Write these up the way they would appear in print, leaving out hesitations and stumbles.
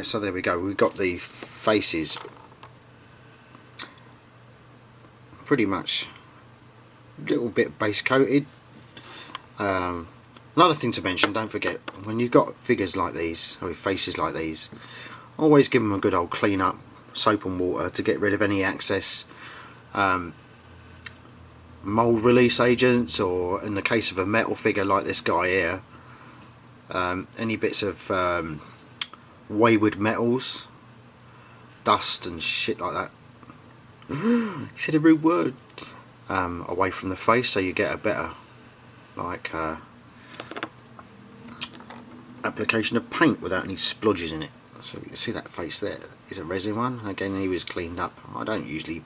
Right, so there we go, we've got the faces pretty much a little bit base coated. Another thing to mention, don't forget, when you've got figures like these, or faces like these, always give them a good old clean up, soap and water, to get rid of any excess mould release agents, or in the case of a metal figure like this guy here, any bits of wayward metals, dust and shit like that. He said a rude word. Away from the face, so you get a better application of paint without any splodges in it. So you can see that face there is a resin one. Again, he was cleaned up. I don't usually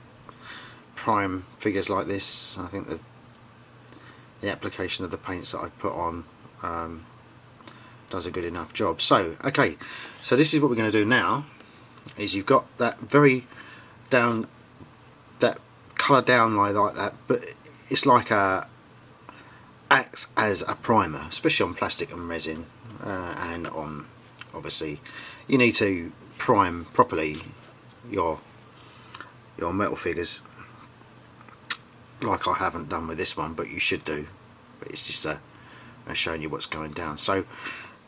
prime figures like this. I think the application of the paints that I've put on does a good enough job. So okay, so this is what we're going to do now. Is you've got that very down, that colour down like that, but it's like acts as a primer, especially on plastic and resin, and on, obviously you need to prime properly your metal figures, like I haven't done with this one, but you should do. But it's just showing you what's going down. So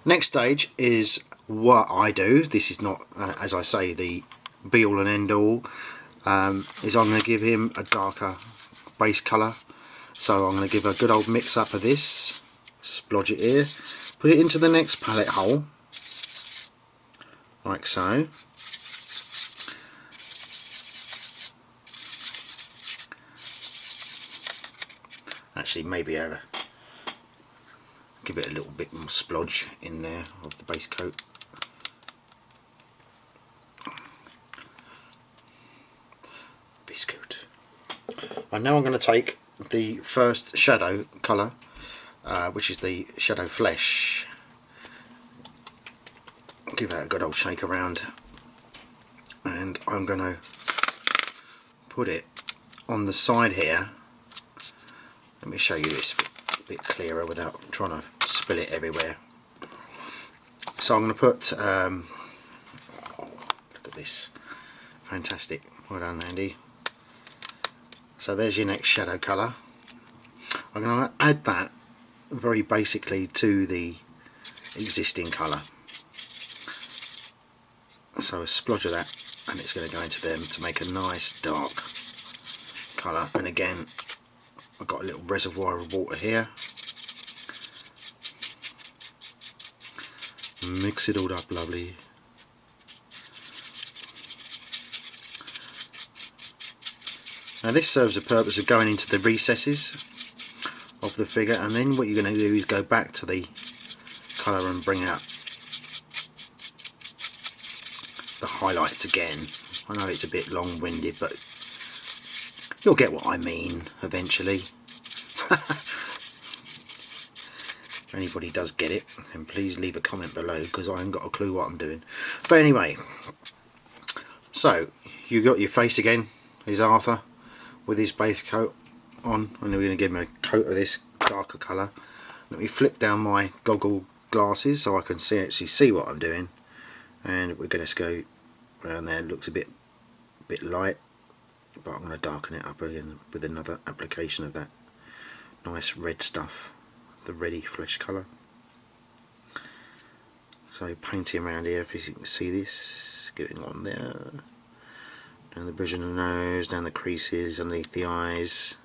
next stage is what I do. This is not, as I say, the be all and end all. Is I'm going to give him a darker base colour. So I'm going to give a good old mix up of this, splodge it here, put it into the next palette hole, like so. Actually, maybe give it a little bit more splodge in there of the base coat. Base coat. And now I'm going to take the first shadow colour, which is the shadow flesh. Give that a good old shake around, and I'm going to put it on the side here. Let me show you this a bit clearer without trying to spill it everywhere. So I'm going to put, oh, look at this, fantastic, well done Andy. So there's your next shadow colour. I'm going to add that very basically to the existing colour. So a splodge of that, and it's going to go into them to make a nice dark colour. And again, I've got a little reservoir of water here. Mix it all up lovely. Now this serves the purpose of going into the recesses of the figure, and then what you're going to do is go back to the colour and bring out the highlights again. I know it's a bit long-winded, but you'll get what I mean eventually. If anybody does get it, then please leave a comment below, because I haven't got a clue what I'm doing. But anyway, so you got your face again. Here's Arthur with his base coat on, and we're going to give him a coat of this darker colour. Let me flip down my goggle glasses so I can actually see what I'm doing, and we're going to go around there. It looks a bit light, but I'm going to darken it up again with another application of that nice red stuff, the reddy flesh colour. So painting around here, if you can see this, getting on there, down the bridge of the nose, down the creases, underneath the eyes,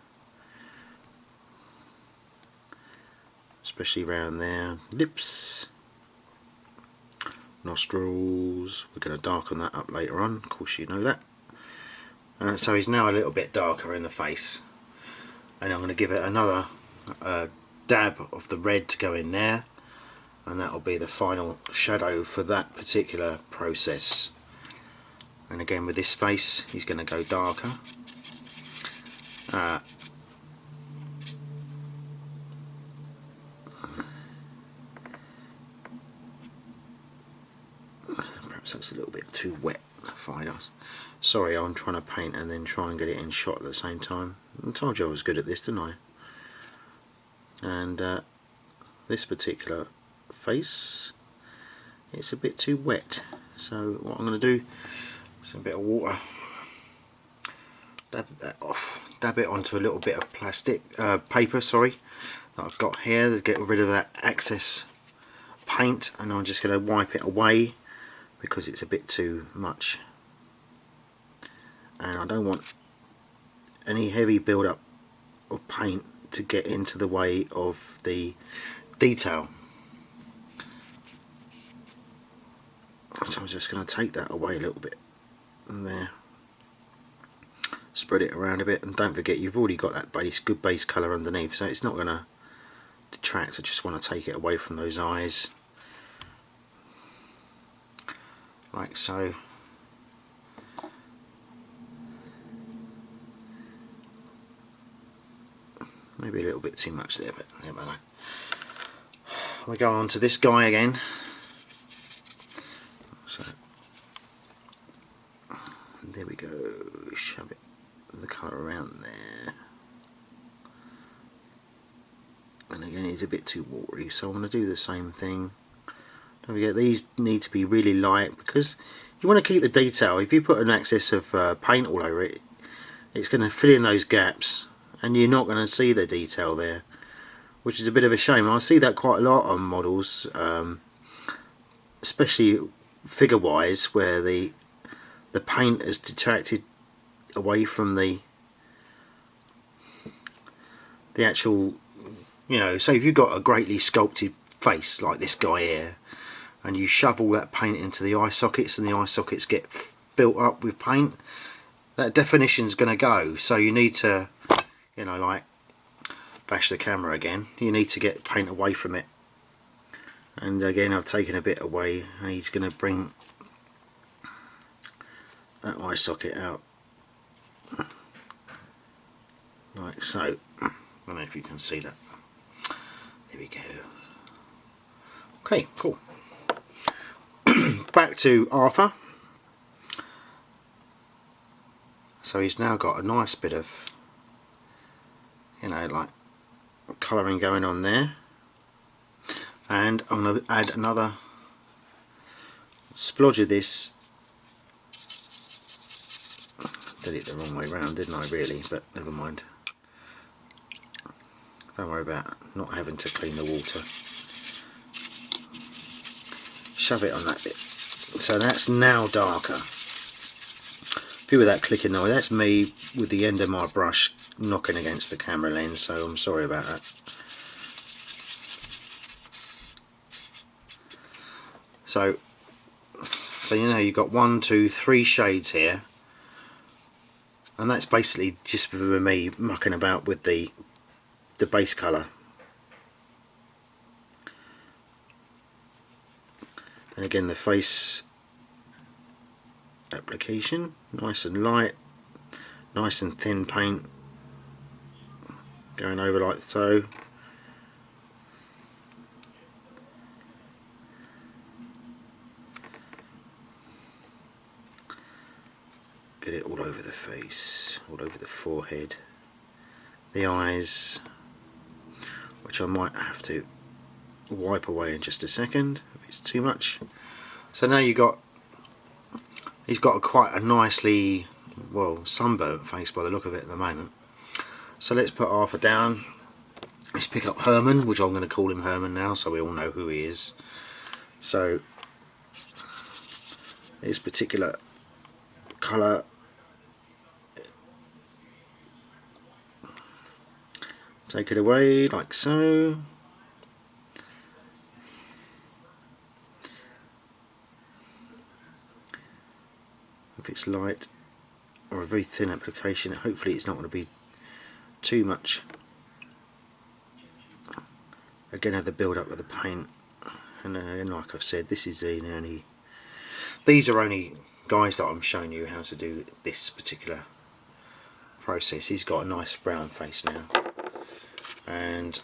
especially around there, lips, nostrils. We're going to darken that up later on, of course you know that. So he's now a little bit darker in the face, and I'm going to give it another dab of the red to go in there, and that will be the final shadow for that particular process. And again with this face, he's going to go darker. Perhaps that's a little bit too wet. Sorry, I'm trying to paint and then try and get it in shot at the same time. I told you I was good at this, didn't I? And this particular face, it's a bit too wet. So what I'm going to do is a bit of water, dab that off, dab it onto a little bit of plastic paper, sorry, that I've got here to get rid of that excess paint, and I'm just going to wipe it away because it's a bit too much, and I don't want any heavy build up of paint to get into the way of the detail. So I'm just going to take that away a little bit, and there, spread it around a bit, and don't forget you've already got that good base colour underneath, so it's not going to detract. I just want to take it away from those eyes, like so. Maybe a little bit too much there, but there we go. We go on to this guy again. So there we go. Shove it, the colour around there. And again, it's a bit too watery, so I'm going to do the same thing. Don't forget, these need to be really light because you want to keep the detail. If you put an excess of paint all over it, it's going to fill in those gaps, and you're not going to see the detail there, which is a bit of a shame. I see that quite a lot on models, especially figure wise, where the paint has detracted away from the actual, you know. So if you've got a greatly sculpted face like this guy here, and you shove all that paint into the eye sockets, and the eye sockets get built up with paint, that definition's going to go. So you need to, you know, like, bash the camera again, you need to get paint away from it. And again, I've taken a bit away, and he's going to bring that eye socket out like so. I don't know if you can see that. There we go. Okay, cool. Back to Arthur. So he's now got a nice bit of, you know, like colouring going on there, and I'm going to add another splodge of this. Did it the wrong way round, didn't I, really? But never mind. Don't worry about not having to clean the water. Shove it on that bit. So that's now darker. If with that clicking noise, that's me with the end of my brush knocking against the camera lens, so I'm sorry about that. So you know, you've got 1, 2, 3 shades here, and that's basically just for me mucking about with the base colour. And again, the face application, nice and light, nice and thin paint going over like so. Get it all over the face, all over the forehead, the eyes, which I might have to wipe away in just a second if it's too much. So now he's got quite a nicely, well, sunburnt face by the look of it at the moment. So let's put Arthur down. Let's pick up Herman, which I'm going to call him Herman now, so we all know who he is. So this particular colour, take it away like so. If it's light or a very thin application, hopefully it's not going to be too much. Again, have the build up of the paint, and like I've said, this is these are only guys that I'm showing you how to do this particular process. He's got a nice brown face now, and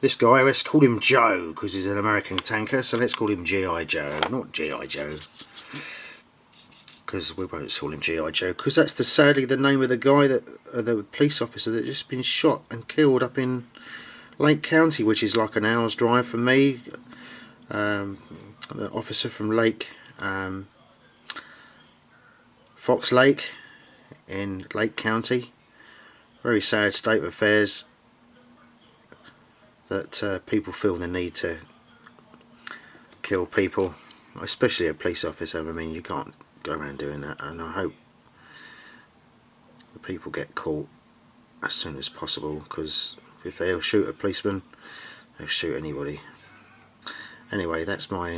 this guy, let's call him Joe because he's an American tanker, so let's call him G.I. Joe, not G.I. Joe, because we won't call him G.I. Joe because that's sadly the name of the guy that the police officer that just been shot and killed up in Lake County, which is like an hour's drive from me. the officer from Fox Lake in Lake County. Very sad state of affairs that people feel the need to kill people, especially a police officer. I mean, you can't go around doing that, and I hope the people get caught as soon as possible, because if they'll shoot a policeman, they'll shoot anybody. Anyway, that's my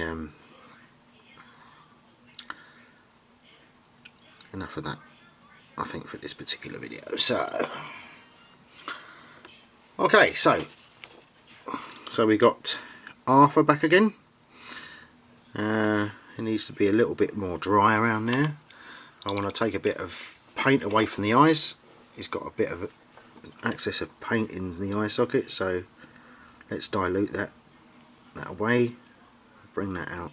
enough of that, I think, for this particular video. So okay, so we got Arthur back again. It needs to be a little bit more dry around there. I want to take a bit of paint away from the eyes. He's got a bit of excess of paint in the eye socket, so let's dilute that away, bring that out.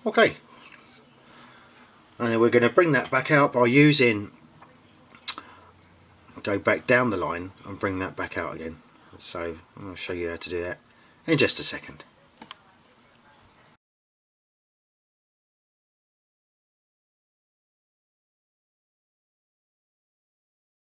Okay, and then we're going to bring that back out by go back down the line and bring that back out again. So I'm going to show you how to do that in just a second.